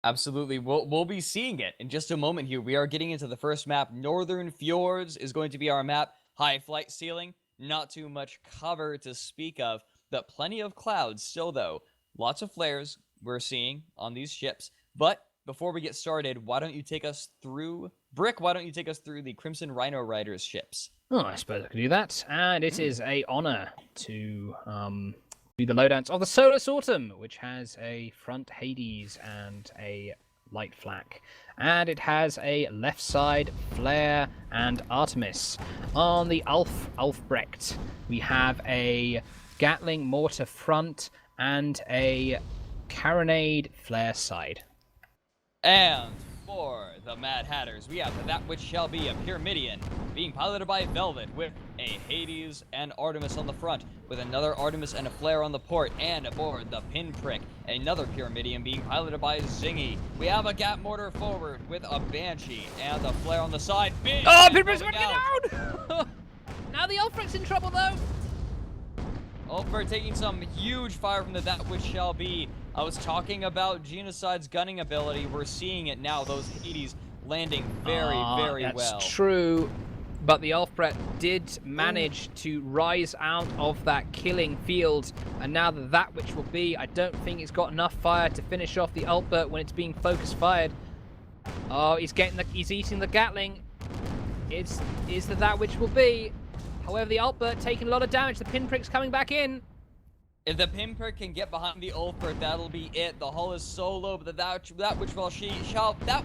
Absolutely. We'll be seeing it in just a moment here. We are getting into the first map. Northern Fjords is going to be our map. High flight ceiling. Not too much cover to speak of, but plenty of clouds still, though. Lots of flares we're seeing on these ships. But before we get started, why don't you take us through... Brick, why don't you take us through the Crimson Rhino Riders ships? Oh, I suppose I can do that. And it is a honor to do the loadouts of the Solus Autumn, which has a front Hades and a light flak. And it has a left side Flare and Artemis. On the Ulfbrecht, we have a Gatling mortar front and a carronade flare side. And for the Mad Hatters, we have That Which Shall Be, a Pyramidion, being piloted by Velvet, with a Hades and Artemis on the front, with another Artemis and a Flare on the port, and aboard the Pinprick, another Pyramidion being piloted by Zingy. We have a Gat Mortar forward with a Banshee and a Flare on the side. Oh, Pinprick's running down! Now the Ulfbrecht's in trouble, though. Ulfbert taking some huge fire from the That Which Shall Be. I was talking about Genocide's gunning ability. We're seeing it now. Those Hades landing very well. That's true. But the Ulfbrecht did manage to rise out of that killing field. And now that which will be, I don't think it's got enough fire to finish off the Ulfbert when it's being focus fired. Oh, he's eating the Gatling. Is that which will be. However, the Ulfbert taking a lot of damage. The Pinprick's coming back in. If the Pinprick can get behind the Ulfbert, that'll be it. The hull is so low, but that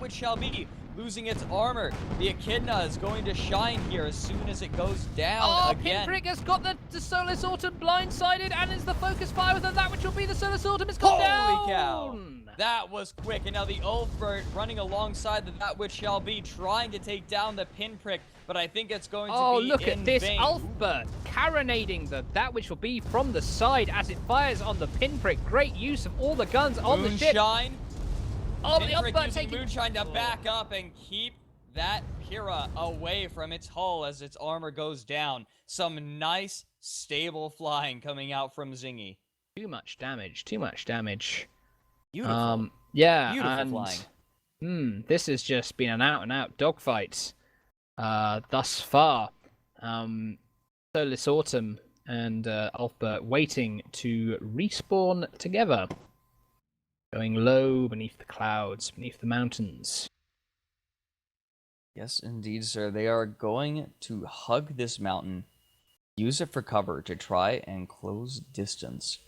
which shall be losing its armor. The Echidna is going to shine here as soon as it goes down again. Pinprick has got the Solus Autumn blindsided, and is the focus fire with that which will be the Solus Autumn has come down. Holy cow! That was quick, and now the Ulfbert running alongside That Which Shall Be, trying to take down the Pinprick, but I think it's going to be Oh, look at this vain. Ulfbert carronading that which will be from the side as it fires on the Pinprick. Great use of all the guns on the ship. Moonshine. Oh, the Pinprick Ulfbert using taking... Moonshine to back up and keep that Pyrrha away from its hull as its armor goes down. Some nice, stable flying coming out from Zingy. Too much damage, too much damage. Beautiful. Yeah, Beautiful flying. This has just been an out-and-out dogfight thus far. Solus Autumn and Ulfbert waiting to respawn together. Going low beneath the clouds, beneath the mountains. Yes, indeed, sir. They are going to hug this mountain, use it for cover to try and close distance.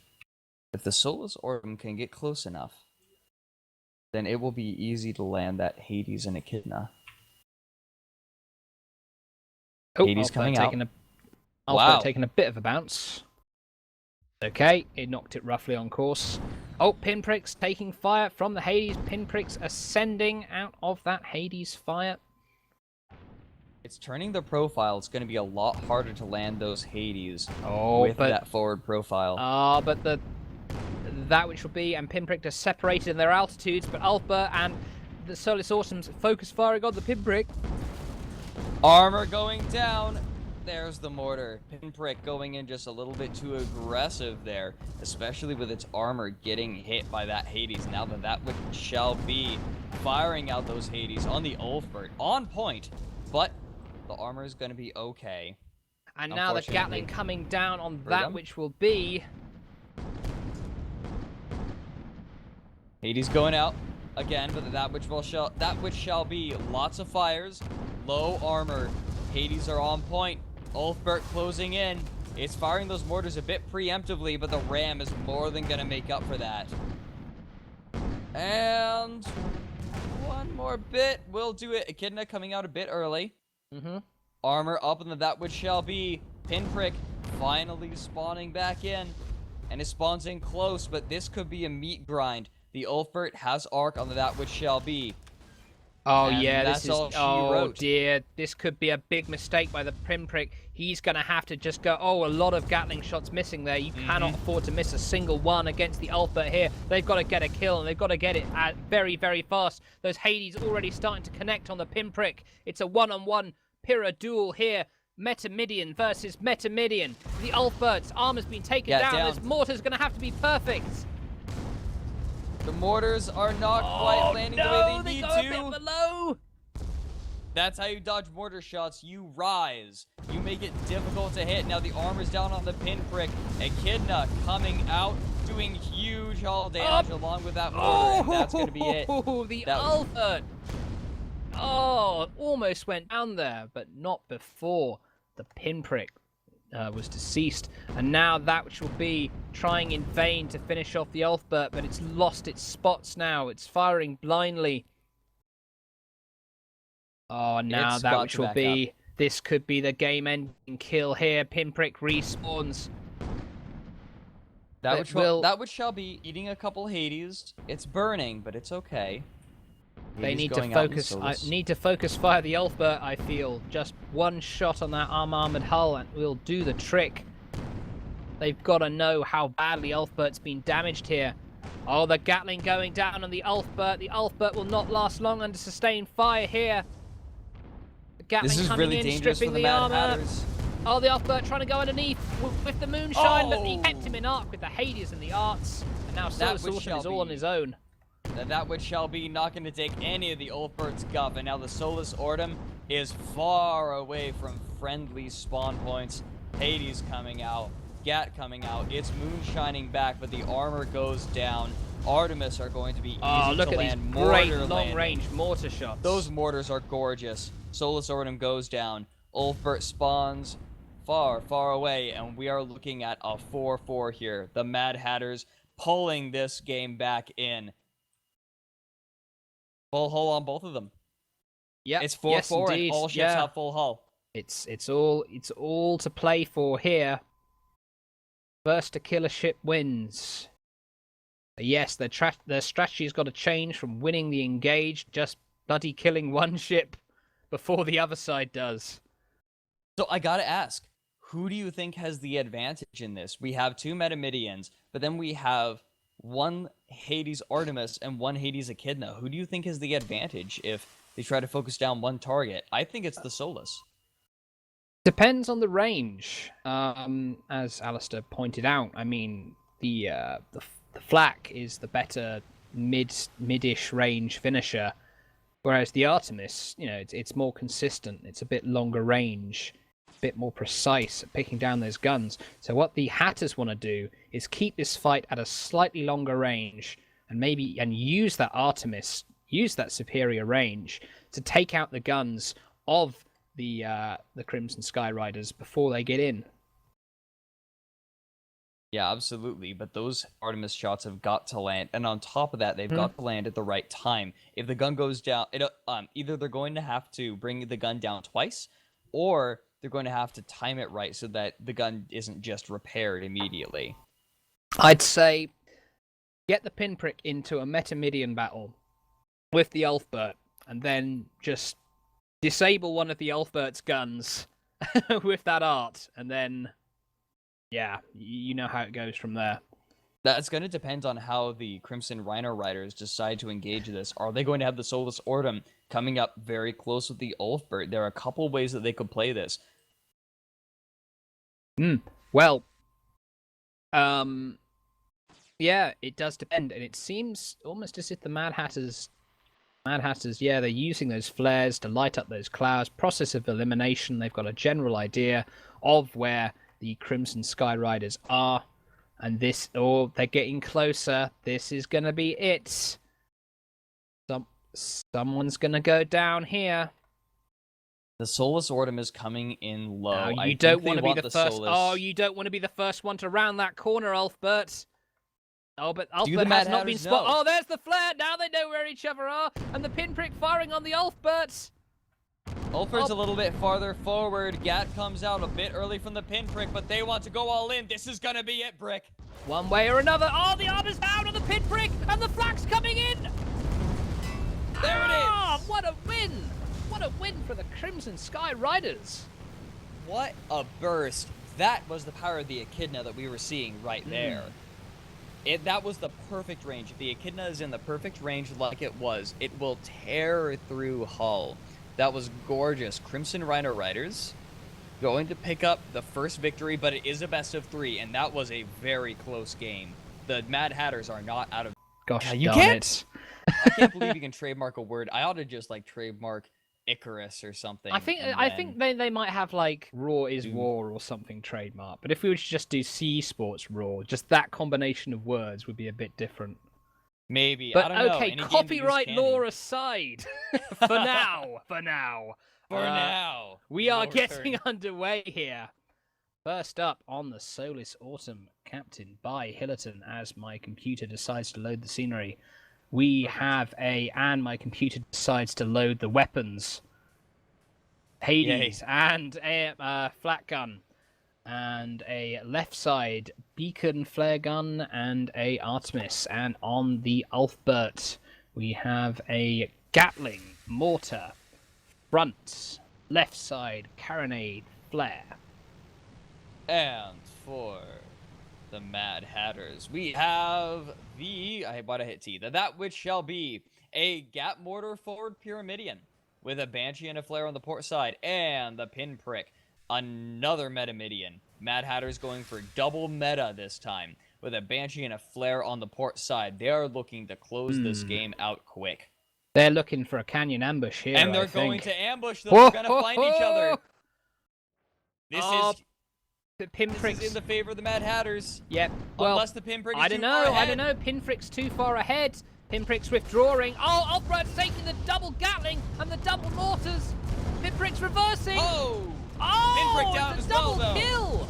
If the Solus Autumn can get close enough, then it will be easy to land that Hades and Echidna. Oh, Hades coming out. Ulfbert taking a bit of a bounce. Okay, it knocked it roughly on course. Oh, Pinprick's taking fire from the Hades. Pinprick's ascending out of that Hades fire. It's turning the profile. It's going to be a lot harder to land those Hades with that forward profile. But that which will be and Pinprick are separated in their altitudes, but Ulfbert and the Solus Autumn's focus firing on the Pinprick. Armor going down. There's the mortar. Pinprick going in just a little bit too aggressive there, especially with its armor getting hit by that Hades. Now that which shall be firing out those Hades on the Ulfbert. On point, but the armor is going to be okay. And now the Gatling coming down on that which will be... Hades going out again, but that which shall be lots of fires, low armor. Hades are on point. Ulfbert closing in. It's firing those mortars a bit preemptively, but the ram is more than going to make up for that. And one more bit will do it. Echidna coming out a bit early. Armor up in the that which shall be. Pinprick finally spawning back in. And it spawns in close, but this could be a meat grind. The Ulfbert has arc on the that which shall be. Oh, and yeah, this is... Oh, dear. This could be a big mistake by the Pinprick. He's going to have to just go... Oh, a lot of Gatling shots missing there. You cannot afford to miss a single one against the Ulfbert here. They've got to get a kill, and they've got to get it very, very fast. Those Hades already starting to connect on the Pinprick. It's a one-on-one Pyrrha duel here. Metamidian versus Metamidian. The Ulfbert's armor's been taken down. This mortar's going to have to be perfect. The mortars are not quite landing the way they need go a to. bit below. That's how you dodge mortar shots. You rise. You make it difficult to hit. Now the armor's down on the pinprick. Echidna coming out, doing huge hull damage along with that mortar, and that's going to be it. The Albert. Oh, almost went down there, but not before the pinprick was deceased. And now that which will be trying in vain to finish off the Elfbert, but it's lost its spots now. It's firing blindly. Oh, now that which will be... This could be the game-ending kill here. Pinprick respawns. That which shall be eating a couple Hades. It's burning, but it's okay. They need to focus. I need to focus fire the Elfbert, I feel. Just one shot on that armored hull and will do the trick. They've got to know how badly Elfbert's been damaged here. Oh, the Gatling going down on the Elfbert. The Elfbert will not last long under sustained fire here. The Gatling this is coming really in, dangerous stripping for the the Mad armor. Hatters. Oh, the Elfbert trying to go underneath with the moonshine, but he Oh! kept him in arc with the Hades and the arts. And now Solus Autumn is all on his own. That which shall be not going to take any of the Ulfbert's guff, and now the Solus Ortum is far away from friendly spawn points. Hades coming out, Gat coming out, it's moonshining back, but the armor goes down. Artemis are going to be easy to land. Look at these great long-range mortar shots. Those mortars are gorgeous. Solus Ortum goes down. Ulfbert spawns far, far away, and we are looking at a 4-4 here. The Mad Hatters pulling this game back in. Full hull on both of them. Yeah, it's 4-4 and all ships have full hull. It's all to play for here. First to kill a ship wins. Yes, their strategy's got to change from winning the engage, just bloody killing one ship before the other side does. So I gotta ask, who do you think has the advantage in this? We have two Metamidians, but then we have one Hades Artemis and one Hades Echidna. Who do you think is the advantage if they try to focus down one target? I think it's the Solus. Depends on the range. As Alistair pointed out, I mean, the Flak is the better mid-ish range finisher, whereas the Artemis, you know, it's more consistent. It's a bit longer range, a bit more precise at picking down those guns. So what the Hatters want to do is keep this fight at a slightly longer range, and use that Artemis, use that superior range to take out the guns of the Crimson Sky Riders before they get in. Yeah, absolutely. But those Artemis shots have got to land, and on top of that, they've got to land at the right time. If the gun goes down, either they're going to have to bring the gun down twice, or they're going to have to time it right so that the gun isn't just repaired immediately. I'd say get the pinprick into a Metamidian battle with the Elfbert, and then just disable one of the Elfbert's guns with that art, and then, yeah, you know how it goes from there. That's going to depend on how the Crimson Rhino Riders decide to engage this. Are they going to have the Solus Ortum coming up very close with the Ulfbert? There are a couple ways that they could play this. Well, yeah, it does depend, and it seems almost as if the Mad Hatters, yeah, they're using those flares to light up those clouds. Process of elimination, they've got a general idea of where the Crimson Sky Riders are, and they're getting closer. This is gonna be it. Someone's gonna go down here. The Solus Ortum is coming in low. No, you don't want to be the first. Oh, you don't want to be the first one to round that corner, Ulfbert. Oh, but Ulfbert has not been spotted. Oh, there's the flare. Now they know where each other are, and the pinprick firing on the Ulfbert. Ulfbert's a little bit farther forward. Gat comes out a bit early from the pinprick, but they want to go all in. This is gonna be it, Brick. One way or another. Oh, the armor's down on the pinprick, and the flak's coming in. There it is. What a win! What a win for the Crimson Sky Riders. What a burst. That was the power of the Echidna that we were seeing right there. That was the perfect range. If the Echidna is in the perfect range like it was, it will tear through hull. That was gorgeous. Crimson Rhino Riders going to pick up the first victory, but it is a best of 3, and that was a very close game. The Mad Hatters are not out of Gosh God, you darn can't? it. I can't believe you can trademark a word. I ought to just like trademark Icarus or something. I think they might have like Raw is War or something trademark. But if we were to just do Sea Sports Raw, just that combination of words would be a bit different. maybe. I But don't know. okay, Any game that copyright uses candy. law aside, for now, For now, we are will getting return. underway here. First up on the Soulless Autumn, captained by Hillerton, as my computer decides to load the scenery. We have and my computer decides to load the weapons. Hades and a flat gun. And a left side beacon flare gun and a Artemis. And on the Ulfbert, we have a Gatling mortar, front, left side carronade flare. And for the Mad Hatters, we have why'd I hit T? That which shall be a Gap Mortar forward Pyramidion with a Banshee and a Flare on the port side, and the Pinprick, another Metamidion. Mad Hatters going for double meta this time with a Banshee and a Flare on the port side. They are looking to close this game out quick. They're looking for a canyon ambush here, And they're I think. going to ambush them. They're going to find each other. This The Pinpricks is in the favor of the Mad Hatters. Yep. Well, unless the Pinprick is I don't too far know. ahead. I don't know. Pinprick's too far ahead. Pinprick's withdrawing. Oh, Ulfbert's taking the double Gatling and the double mortars. Pinprick's reversing. Oh! Oh, Pinprick down it's as a well, double though. kill.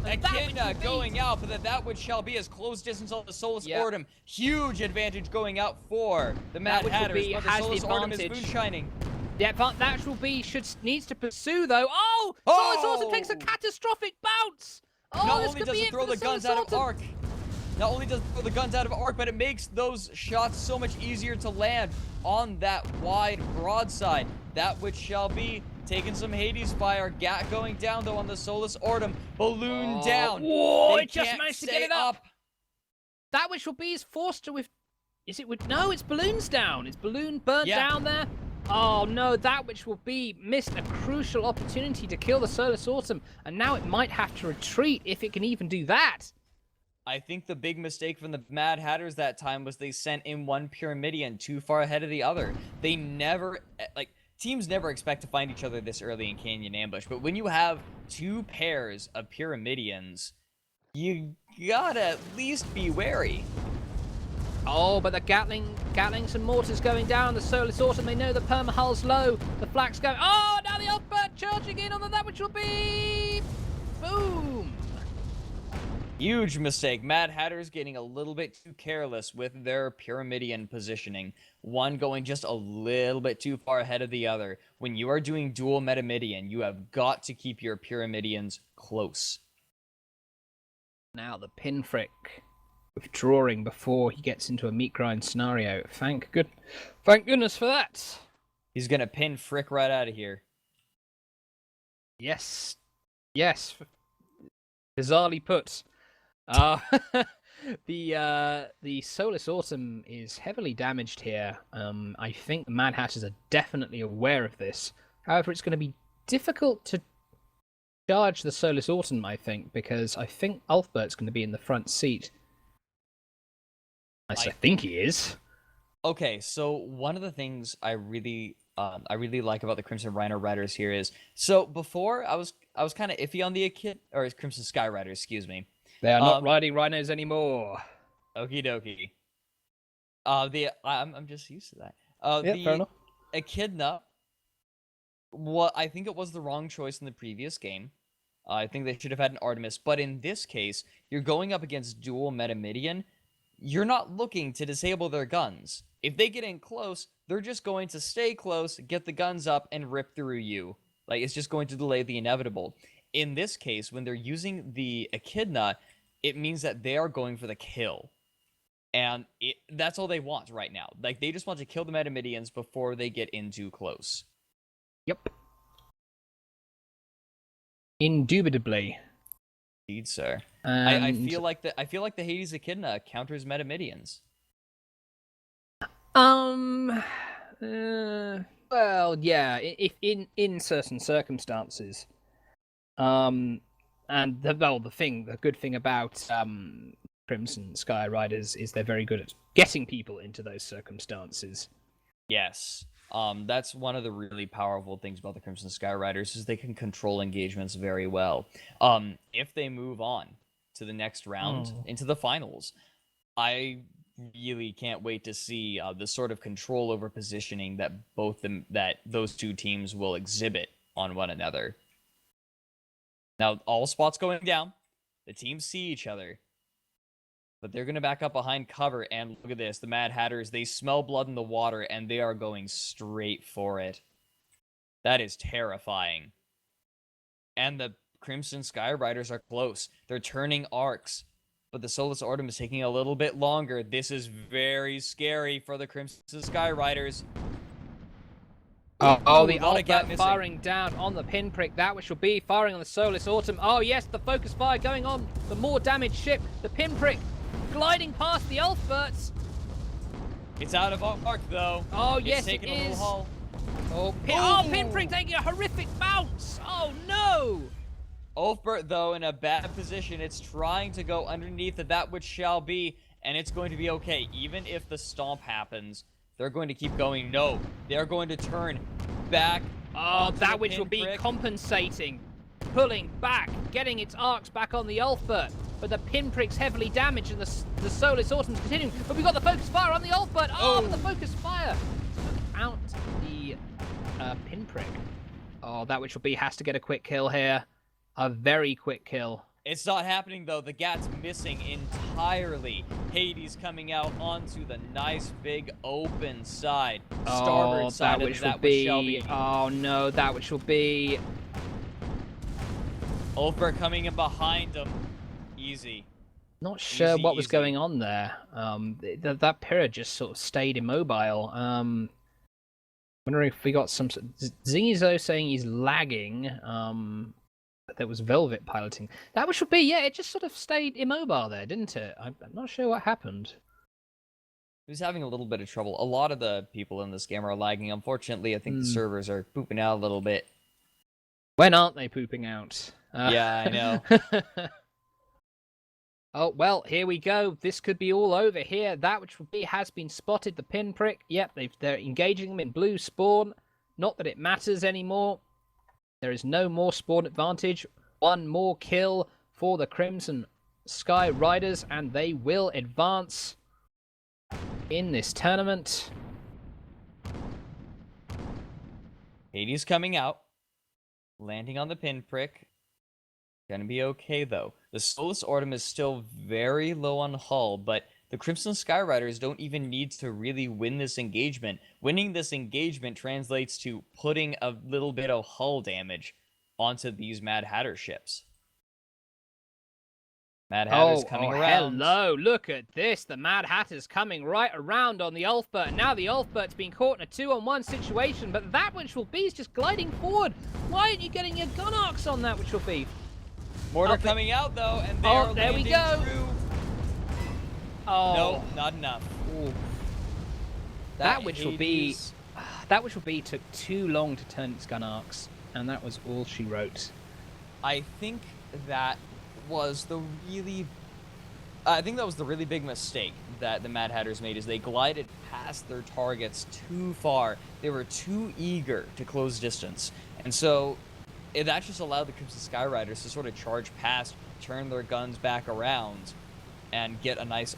And that which Echidna will be- going out, but that which shall be as close distance on the Solus Yep. Ortum. Huge advantage going out for the Mad which will Hatters, be- but the has the Solus Ortum is advantage. moonshining. Yeah, but that will be needs to pursue though. Oh, Solus Autumn takes a Oh! catastrophic bounce. Oh, Not this only could does be it it throw for the guns out of Solus arc, not only does it throw the guns out of arc, but it makes those shots so much easier to land on that wide broadside. That which shall be taking some Hades fire. Gat going down though on the Solus Ortum. Balloon down. Whoa, They it just can't managed to get stay it up. That which will be is forced to with. Is it with? No, it's balloons down. It's balloon burnt Yeah. down there. Oh no, that which will be missed a crucial opportunity to kill the Solus Autumn, and now it might have to retreat if it can even do that. I think the big mistake from the Mad Hatters that time was they sent in one Pyramidion too far ahead of the other. They never, teams never expect to find each other this early in Canyon Ambush, but when you have two pairs of Pyramidions, you gotta at least be wary. Oh, but the Gatlings and mortars going down. The Solus Autumn, they know the permahull's low. The flak's going. Oh, now the Ulfbert charging in on that which will be. Boom. Huge mistake. Mad Hatters getting a little bit too careless with their Pyramidion positioning. One going just a little bit too far ahead of the other. When you are doing dual Metamidion, you have got to keep your Pyramidions close. Now the Pinprick withdrawing before he gets into a meat grind scenario. Thank goodness for that. He's gonna pin Frick right out of here. Yes. Bizarrely put. The Solus Autumn is heavily damaged here. I think the Mad Hatters are definitely aware of this. However, it's going to be difficult to charge the Solus Autumn, I think, because I think Ulfbert's going to be in the front seat. I think he is. Okay, so one of the things I really like about the Crimson Rhino Riders here is, so before I was kind of iffy on the Crimson Sky Riders, excuse me. They are not riding rhinos anymore. Okie dokie. I'm just used to that. Fair enough. Echidna, I think it was the wrong choice in the previous game. I think they should have had an Artemis, but in this case, you're going up against dual Metamidion. You're not looking to disable their guns. If they get in close, they're just going to stay close, get the guns up, and rip through you. Like, it's just going to delay the inevitable. In this case, when they're using the Echidna, it means that they are going for the kill. And that's all they want right now. Like, they just want to kill the Metamidions before they get in too close. Yep. Indubitably. Indeed, sir. And... I feel like the Hades Echidna counters Metamidions. Well, yeah, if in certain circumstances. And the good thing about Crimson Sky Riders is they're very good at getting people into those circumstances. Yes. That's one of the really powerful things about the Crimson Sky Riders is they can control engagements very well. If they move on to the next round, into the finals, I really can't wait to see the sort of control over positioning that those two teams will exhibit on one another. Now, all spots going down. The teams see each other. But they're going to back up behind cover, and look at this. The Mad Hatters, they smell blood in the water, and they are going straight for it. That is terrifying. And the Crimson Sky Riders are close. They're turning arcs. But the Solus Ortum is taking a little bit longer. This is very scary for the Crimson Sky Riders. Oh, the Ultimate firing down on the pinprick. That which will be firing on the Solus Autumn. Oh, yes, the focus fire going on. The more damaged ship. The pinprick gliding past the Ulfberts. It's out of arc, though. Oh, it's yes, taking it a little is. haul. Oh, pinprick taking a horrific bounce. Oh, no. Ulfbert, though, in a bad position. It's trying to go underneath of that which shall be, and it's going to be okay. Even if the stomp happens, they're going to keep going. No, they're going to turn back. Oh, that which will be compensating, pulling back, getting its arcs back on the Ulfbert. But the pinprick's heavily damaged, and the Solus Autumn's continuing. But we got the focus fire on the Ulfbert. Oh, but the focus fire took out the pinprick. Oh, that which will be has to get a quick kill here. A very quick kill. It's not happening, though. The Gat's missing entirely. Hades coming out onto the nice big open side. Starboard side of that which shall be. Oh, no, that which will be. Ulfbert coming in behind him. Easy. Not sure what was going on there. That Pyrrha just sort of stayed immobile. Wondering if we got some. Zingizo saying he's lagging. There was Velvet piloting. That which would be, yeah, it just sort of stayed immobile there, didn't it? I'm not sure what happened. He was having a little bit of trouble. A lot of the people in this game are lagging. Unfortunately, I think the servers are pooping out a little bit. When aren't they pooping out? Yeah, I know. Oh, well, here we go. This could be all over here. That which would be has been spotted. The pinprick. Yep, they're engaging them in blue spawn. Not that it matters anymore. There is no more spawn advantage. One more kill for the Crimson Sky Riders, and they will advance in this tournament. Hades coming out. Landing on the pinprick. Gonna be okay, though. The Solus Ortum is still very low on hull, but the Crimson Sky Riders don't even need to really win this engagement. Winning this engagement translates to putting a little bit of hull damage onto these Mad Hatter ships. Mad Hatter's coming around. Hello, look at this. The Mad Hatter's coming right around on the Ulfbert. Now the Ulfbert's been caught in a 2-on-1 situation, but that which will be is just gliding forward. Why aren't you getting your gun arcs on that which will be? Mortar coming out, though, and they're there we go. True. Oh. No, not enough. Ooh. That which will be took too long to turn its gun arcs, and that was all she wrote. I think that was the really big mistake that the Mad Hatters made is they glided past their targets too far. They were too eager to close distance. And so that just allowed the Crimson Sky Riders to sort of charge past, turn their guns back around, and get a nice